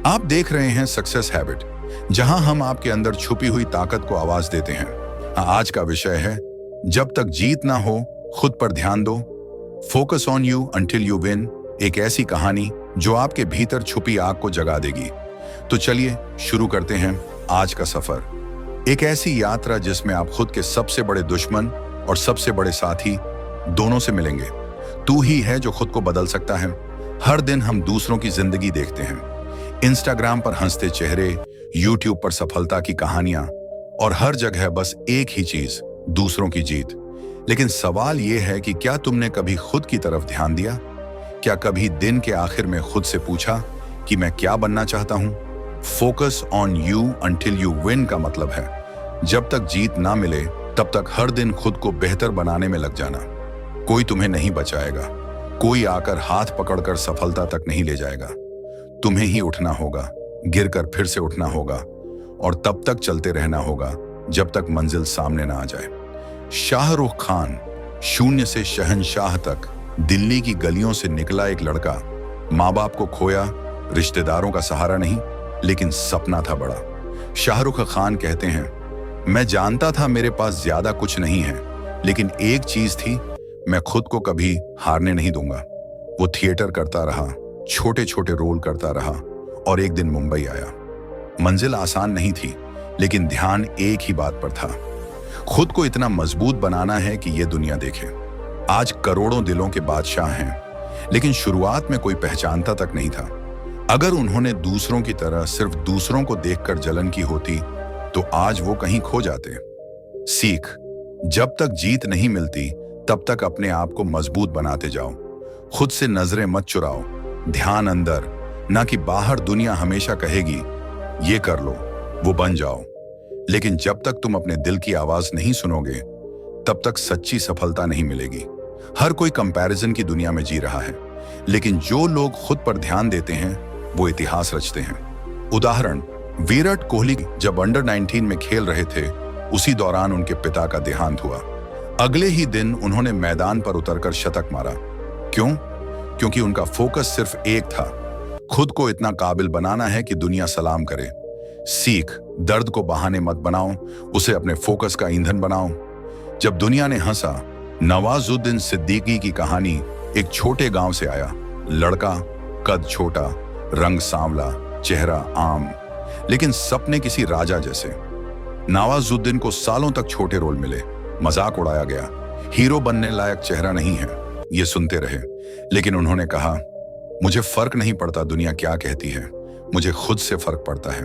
आप देख रहे हैं सक्सेस हैबिट, जहां हम आपके अंदर छुपी हुई ताकत को आवाज देते हैं। आज का विषय है, जब तक जीत ना हो खुद पर ध्यान दो। Focus on you until you win. एक ऐसी कहानी जो आपके भीतर छुपी आग को जगा देगी। तो चलिए शुरू करते हैं आज का सफर। एक ऐसी यात्रा जिसमें आप खुद के सबसे बड़े दुश्मन और सबसे बड़े साथी दोनों से मिलेंगे। तू ही है जो खुद को बदल सकता है। हर दिन हम दूसरों की जिंदगी देखते हैं, इंस्टाग्राम पर हंसते चेहरे, यूट्यूब पर सफलता की कहानियां, और हर जगह बस एक ही चीज, दूसरों की जीत। लेकिन सवाल यह है कि क्या तुमने कभी खुद की तरफ ध्यान दिया? क्या कभी दिन के आखिर में खुद से पूछा कि मैं क्या बनना चाहता हूं? Focus on you until you win का मतलब है, जब तक जीत ना मिले तब तक हर दिन खुद को बेहतर बनाने में लग जाना। कोई तुम्हें नहीं बचाएगा, कोई आकर हाथ पकड़कर सफलता तक नहीं ले जाएगा। तुम्हें ही उठना होगा, गिरकर फिर से उठना होगा, और तब तक चलते रहना होगा जब तक मंजिल सामने ना आ जाए। शाहरुख खान, शून्य से शहंशाह तक, दिल्ली की गलियों से निकला एक लड़का। माँ बाप को खोया, रिश्तेदारों का सहारा नहीं, लेकिन सपना था बड़ा। शाहरुख खान कहते हैं, मैं जानता था मेरे पास ज्यादा कुछ नहीं है, लेकिन एक चीज थी, मैं खुद को कभी हारने नहीं दूंगा। वो थिएटर करता रहा, छोटे छोटे रोल करता रहा, और एक दिन मुंबई आया। मंजिल आसान नहीं थी, लेकिन ध्यान एक ही बात पर था, खुद को इतना मजबूत बनाना है कि ये दुनिया देखे। आज करोड़ों दिलों के बादशाह हैं, लेकिन शुरुआत में कोई पहचानता तक नहीं था। अगर उन्होंने दूसरों की तरह सिर्फ दूसरों को देखकर जलन की होती तो आज वो कहीं खो जाते। सीख, जब तक जीत नहीं मिलती तब तक अपने आप को मजबूत बनाते जाओ। खुद से नजरें मत चुराओ, ध्यान अंदर, ना कि बाहर। दुनिया हमेशा कहेगी ये कर लो, वो बन जाओ, लेकिन जब तक तुम अपने दिल की आवाज नहीं सुनोगे तब तक सच्ची सफलता नहीं मिलेगी। हर कोई कंपैरिजन की दुनिया में जी रहा है, लेकिन जो लोग खुद पर ध्यान देते हैं वो इतिहास रचते हैं। उदाहरण, विराट कोहली जब अंडर 19 में खेल रहे थे, उसी दौरान उनके पिता का देहांत हुआ। अगले ही दिन उन्होंने मैदान पर उतरकर शतक मारा। क्यों? क्योंकि उनका फोकस सिर्फ एक था, खुद को इतना काबिल बनाना है कि दुनिया सलाम करे। सीख, दर्द को बहाने मत बनाओ, उसे अपने फोकस का ईंधन बनाओ। जब दुनिया ने हंसा, नवाजुद्दीन सिद्दीकी की कहानी एक छोटे गांव से आया। लड़का, कद छोटा, रंग सांवला, चेहरा आम, लेकिन सपने किसी राजा जैसे। नवाजुद्दीन को सालों तक छोटे रोल मिले, मजाक उड़ाया गया, हीरो बनने लायक चेहरा नहीं है, ये सुनते रहे। लेकिन उन्होंने कहा, मुझे फर्क नहीं पड़ता दुनिया क्या कहती है, मुझे खुद से फर्क पड़ता है।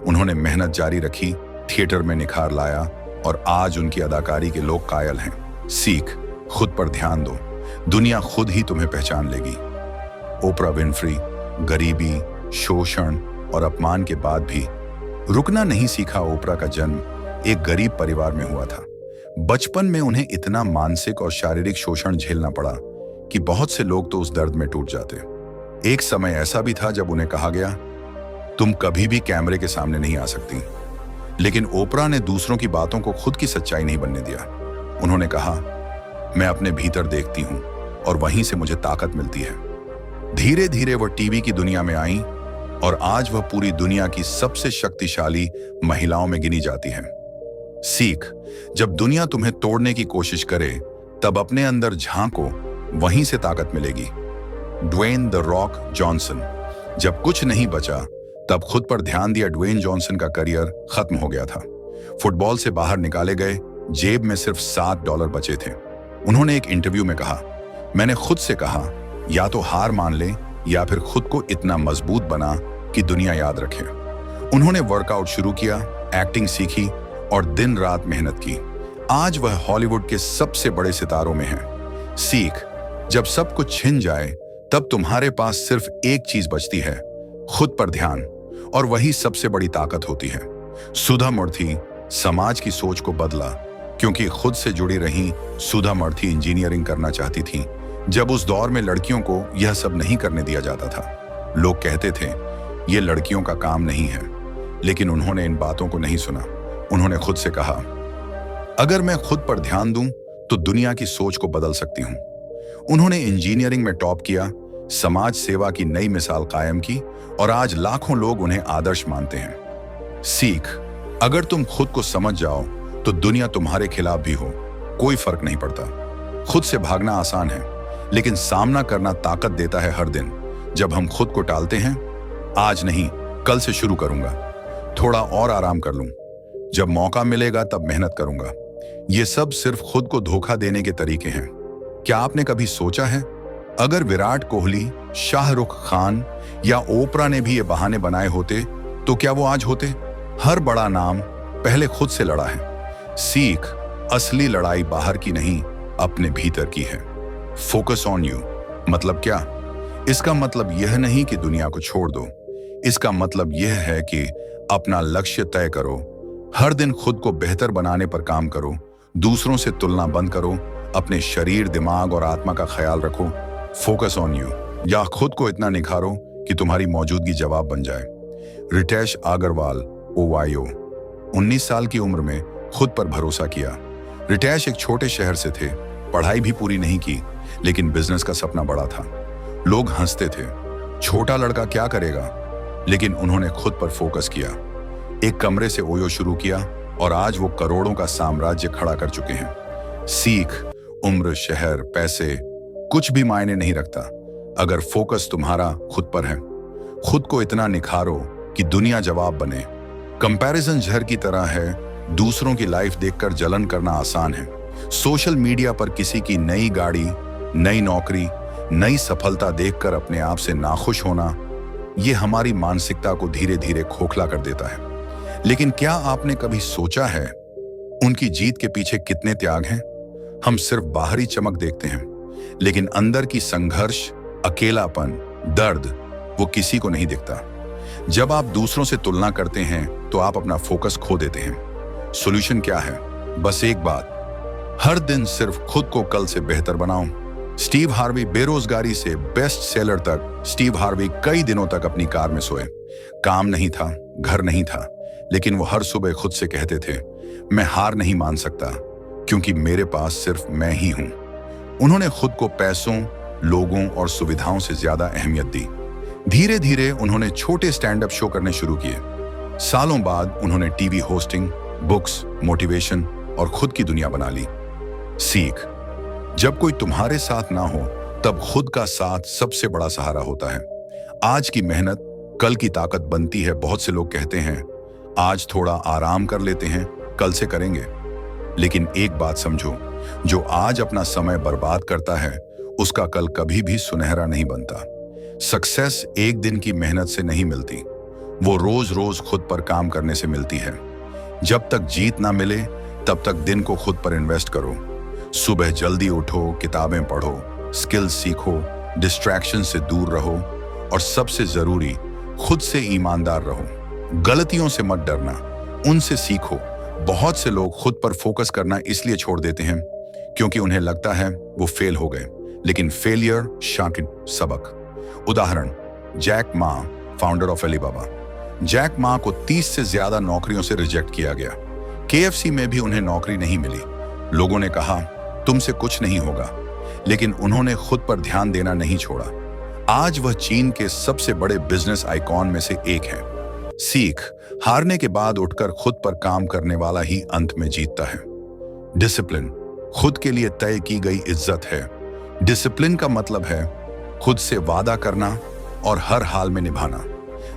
उन्होंने मेहनत जारी रखी, थिएटर में निखार लाया, और आज उनकी अदाकारी के लोग कायल हैं। सीख, खुद पर ध्यान दो, दुनिया खुद ही तुम्हें पहचान लेगी। ओपरा विनफ्री गरीबी, शोषण और अपमान के बाद भी रुकना नहीं सीखा। ओपरा का जन्म एक गरीब परिवार में हुआ था। बचपन में उन्हें इतना मानसिक और शारीरिक शोषण झेलना पड़ा कि बहुत से लोग तो उस दर्द में टूट जाते। एक समय ऐसा भी था जब उन्हें कहा गया, तुम कभी भी कैमरे के सामने नहीं आ सकती। लेकिन ओपरा ने दूसरों की बातों को खुद की सच्चाई नहीं बनने दिया। उन्होंने कहा, मैं अपने भीतर देखती हूं और वहीं से मुझे ताकत मिलती है। धीरे धीरे वह टीवी की दुनिया में आई, और आज वह पूरी दुनिया की सबसे शक्तिशाली महिलाओं में गिनी जाती हैं। सीख, जब दुनिया तुम्हें तोड़ने की कोशिश करे तब अपने अंदर झांको, वहीं से ताकत मिलेगी। ड्वेन द रॉक जॉनसन, जब कुछ नहीं बचा तब खुद पर ध्यान दिया। ड्वेन जॉनसन का करियर खत्म हो गया था, फुटबॉल से बाहर निकाले गए, जेब में सिर्फ $7 बचे थे। उन्होंने एक इंटरव्यू में कहा, मैंने खुद से कहा या तो हार मान ले या फिर खुद को इतना मजबूत बना कि दुनिया याद रखे। उन्होंने वर्कआउट शुरू किया, एक्टिंग सीखी और दिन रात मेहनत की। आज वह हॉलीवुड के सबसे बड़े सितारों में हैं। सीख, जब सब कुछ छिन जाए तब तुम्हारे पास सिर्फ एक चीज बचती है, खुद पर ध्यान, और वही सबसे बड़ी ताकत होती है। सुधा मूर्ति समाज की सोच को बदला, क्योंकि खुद से जुड़ी रही। सुधा मूर्ति इंजीनियरिंग करना चाहती थी, जब उस दौर में लड़कियों को यह सब नहीं करने दिया जाता था। लोग कहते थे ये लड़कियों का काम नहीं है, लेकिन उन्होंने इन बातों को नहीं सुना। उन्होंने खुद से कहा, अगर मैं खुद पर ध्यान दूं तो दुनिया की सोच को बदल सकती हूं। उन्होंने इंजीनियरिंग में टॉप किया, समाज सेवा की नई मिसाल कायम की और आज लाखों लोग उन्हें आदर्श मानते हैं। सीख, अगर तुम खुद को समझ जाओ तो दुनिया तुम्हारे खिलाफ भी हो, कोई फर्क नहीं पड़ता। खुद से भागना आसान है, लेकिन सामना करना ताकत देता है हर दिन। जब हम खुद को टालते हैं, आज नहीं कल से शुरू करूंगा, थोड़ा और आराम कर लूं, जब मौका मिलेगा तब मेहनत करूंगा, ये सब सिर्फ खुद को धोखा देने के तरीके हैं। क्या आपने कभी सोचा है, अगर विराट कोहली, शाहरुख खान या ओपरा ने भी ये बहाने बनाए होते तो क्या वो आज होते? हर बड़ा नाम पहले खुद से लड़ा है। सीख, असली लड़ाई बाहर की नहीं, अपने भीतर की है। फोकस ऑन यू मतलब क्या? इसका मतलब यह नहीं कि दुनिया को छोड़ दो, इसका मतलब यह है कि अपना लक्ष्य तय करो, हर दिन खुद को बेहतर बनाने पर काम करो, दूसरों से तुलना बंद करो, अपने शरीर, दिमाग और आत्मा का ख्याल रखो। फोकस ऑन यू, या खुद को इतना निखारो कि तुम्हारी मौजूदगी जवाब बन जाए। रितेश अग्रवाल, ओवायो, 19 साल की उम्र में खुद पर भरोसा किया। रितेश एक छोटे शहर से थे, पढ़ाई भी पूरी नहीं की, लेकिन बिजनेस का सपना बड़ा था। लोग हंसते थे, छोटा लड़का क्या करेगा, लेकिन उन्होंने खुद पर फोकस किया। एक कमरे से ओयो शुरू किया और आज वो करोड़ों का साम्राज्य खड़ा कर चुके हैं। सीख, उम्र, शहर, पैसे कुछ भी मायने नहीं रखता, अगर फोकस तुम्हारा खुद पर है। खुद को इतना निखारो कि दुनिया जवाब बने। कंपैरिजन जहर की तरह है, दूसरों की लाइफ देखकर जलन करना आसान है। सोशल मीडिया पर किसी की नई गाड़ी, नई नौकरी, नई सफलता देखकर अपने आप से नाखुश होना, यह हमारी मानसिकता को धीरे धीरे खोखला कर देता है। लेकिन क्या आपने कभी सोचा है उनकी जीत के पीछे कितने त्याग हैं? हम सिर्फ बाहरी चमक देखते हैं, लेकिन अंदर की संघर्ष, अकेलापन, दर्द वो किसी को नहीं दिखता। जब आप दूसरों से तुलना करते हैं तो आप अपना फोकस खो देते हैं। सॉल्यूशन क्या है? बस एक बात, हर दिन सिर्फ खुद को कल से बेहतर बनाओ। स्टीव हार्वी, बेरोजगारी से बेस्ट सेलर तक, स्टीव हार्वी कई दिनों तक अपनी कार में सोए। काम नहीं था, घर नहीं था, लेकिन वो हर सुबह खुद से कहते थे, मैं हार नहीं मान सकता क्योंकि मेरे पास सिर्फ मैं ही हूं। उन्होंने खुद को पैसों, लोगों और सुविधाओं से ज्यादा अहमियत दी। धीरे धीरे उन्होंने छोटे स्टैंड अप शो करने शुरू किए। सालों बाद उन्होंने टीवी होस्टिंग, बुक्स, मोटिवेशन और खुद की दुनिया बना ली। सीख, जब कोई तुम्हारे साथ ना हो तब खुद का साथ सबसे बड़ा सहारा होता है। आज की मेहनत कल की ताकत बनती है। बहुत से लोग कहते हैं, आज थोड़ा आराम कर लेते हैं, कल से करेंगे। लेकिन एक बात समझो, जो आज अपना समय बर्बाद करता है उसका कल कभी भी सुनहरा नहीं बनता। सक्सेस एक दिन की मेहनत से नहीं मिलती, वो रोज रोज खुद पर काम करने से मिलती है। जब तक जीत ना मिले तब तक दिन को खुद पर इन्वेस्ट करो। सुबह जल्दी उठो, किताबें पढ़ो, स्किल्स सीखो, डिस्ट्रैक्शन से दूर रहो और सबसे जरूरी, खुद से ईमानदार रहो। गलतियों से मत डरना, उनसे सीखो। बहुत से लोग खुद पर फोकस करना इसलिए छोड़ देते हैं क्योंकि उन्हें लगता है वो फेल हो गए, लेकिन फेलियर शाकिन सबक। उदाहरण, Jack Ma, founder of Alibaba. Jack Ma को 30 से ज्यादा नौकरियों से रिजेक्ट किया गया। KFC में भी उन्हें नौकरी नहीं मिली। लोगों ने कहा, तुमसे कुछ नहीं होगा, लेकिन उन्होंने खुद पर ध्यान देना नहीं छोड़ा। आज वह चीन के सबसे बड़े बिजनेस आइकॉन में से एक है। सीख, हारने के बाद उठकर खुद पर काम करने वाला ही अंत में जीतता है। डिसिप्लिन, खुद के लिए तय की गई इज्जत है। डिसिप्लिन का मतलब है खुद से वादा करना और हर हाल में निभाना।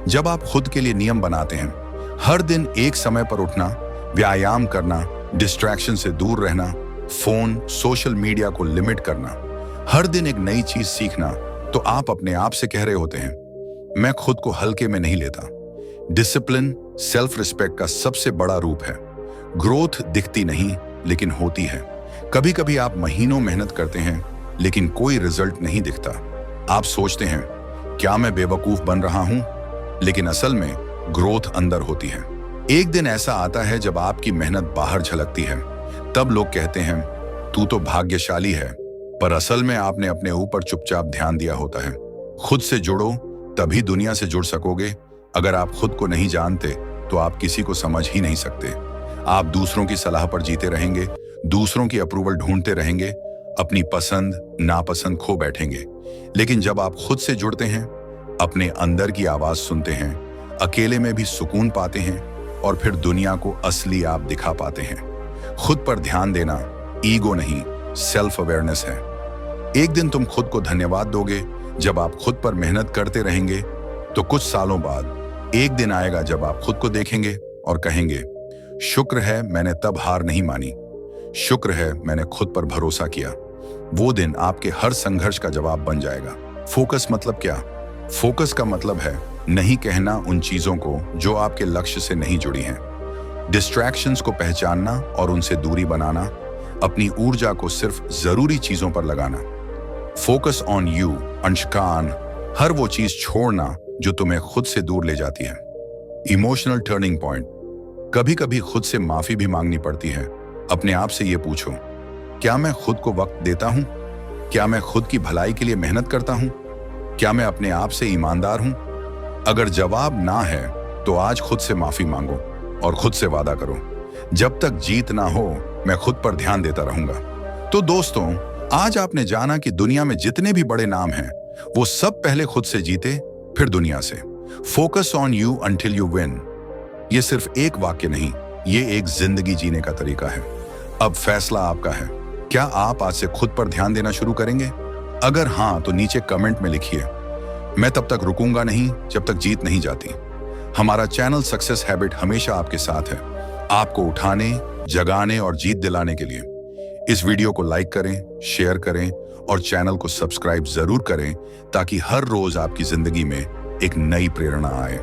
जब आप खुद के लिए नियम बनाते हैं, हर दिन एक समय पर उठना, व्यायाम करना, डिस्ट्रैक्शन से दूर रहना, फोन, सोशल मीडिया को लिमिट करना, हर दिन एक नई चीज सीखना, तो आप अपने आप से कह रहे होते हैं, मैं खुद को हल्के में नहीं लेता। डिसिप्लिन सेल्फ रिस्पेक्ट का सबसे बड़ा रूप है। ग्रोथ दिखती नहीं लेकिन होती है। कभी कभी आप महीनों मेहनत करते हैं लेकिन कोई रिजल्ट नहीं दिखता। आप सोचते हैं, क्या मैं बेवकूफ बन रहा हूं? लेकिन असल में ग्रोथ अंदर होती है। एक दिन ऐसा आता है जब आपकी मेहनत बाहर झलकती है। तब लोग कहते हैं, तू तो भाग्यशाली है, पर असल में आपने अपने ऊपर चुपचाप ध्यान दिया होता है। खुद से जुड़ो, तभी दुनिया से जुड़ सकोगे। अगर आप खुद को नहीं जानते तो आप किसी को समझ ही नहीं सकते। आप दूसरों की सलाह पर जीते रहेंगे, दूसरों की अप्रूवल ढूंढते रहेंगे, अपनी पसंद नापसंद खो बैठेंगे। लेकिन जब आप खुद से जुड़ते हैं, अपने अंदर की आवाज सुनते हैं, अकेले में भी सुकून पाते हैं और फिर दुनिया को असली आप दिखा पाते हैं। खुद पर ध्यान देना ईगो नहीं, सेल्फ अवेयरनेस है। एक दिन तुम खुद को धन्यवाद दोगे। जब आप खुद पर मेहनत करते रहेंगे तो कुछ सालों बाद एक दिन आएगा जब आप खुद को देखेंगे और कहेंगे, शुक्र है मैंने तब हार नहीं मानी, शुक्र है मैंने खुद पर भरोसा किया। वो दिन आपके हर संघर्ष का जवाब बन जाएगा। फोकस मतलब क्या? फोकस का मतलब है नहीं कहना उन चीजों को जो आपके लक्ष्य से नहीं जुड़ी हैं। डिस्ट्रैक्शंस को पहचानना और उनसे दूरी बनाना, अपनी ऊर्जा को सिर्फ जरूरी चीजों पर लगाना। फोकस ऑन यू, अंशकान, हर वो चीज छोड़ना जो तुम्हें खुद से दूर ले जाती है। इमोशनल टर्निंग पॉइंट, कभी कभी खुद से माफी भी मांगनी पड़ती है। अपने आप से ये पूछो, क्या मैं खुद को वक्त देता हूं? क्या मैं खुद की भलाई के लिए मेहनत करता हूं? क्या मैं अपने आप से ईमानदार हूं? अगर जवाब ना है तो आज खुद से माफी मांगो और खुद से वादा करो, जब तक जीत ना हो मैं खुद पर ध्यान देता रहूंगा। तो दोस्तों, आज आपने जाना कि दुनिया में जितने भी बड़े नाम हैं वो सब पहले खुद से जीते, फिर दुनिया से। Focus on you until you win, ये सिर्फ एक वाक्य नहीं, ये एक जिंदगी जीने का तरीका है। अब फैसला आपका है। क्या आप आज से खुद पर ध्यान देना शुरू करेंगे? अगर हाँ तो नीचे कमेंट में लिखिए, मैं तब तक रुकूंगा नहीं जब तक जीत नहीं जाती। हमारा चैनल सक्सेस हैबिट हमेशा आपके साथ है, आपको उठाने, जगाने और जीत दिलाने के लिए। इस वीडियो को लाइक करें, शेयर करें और चैनल को सब्सक्राइब जरूर करें ताकि हर रोज आपकी जिंदगी में एक नई प्रेरणा आए।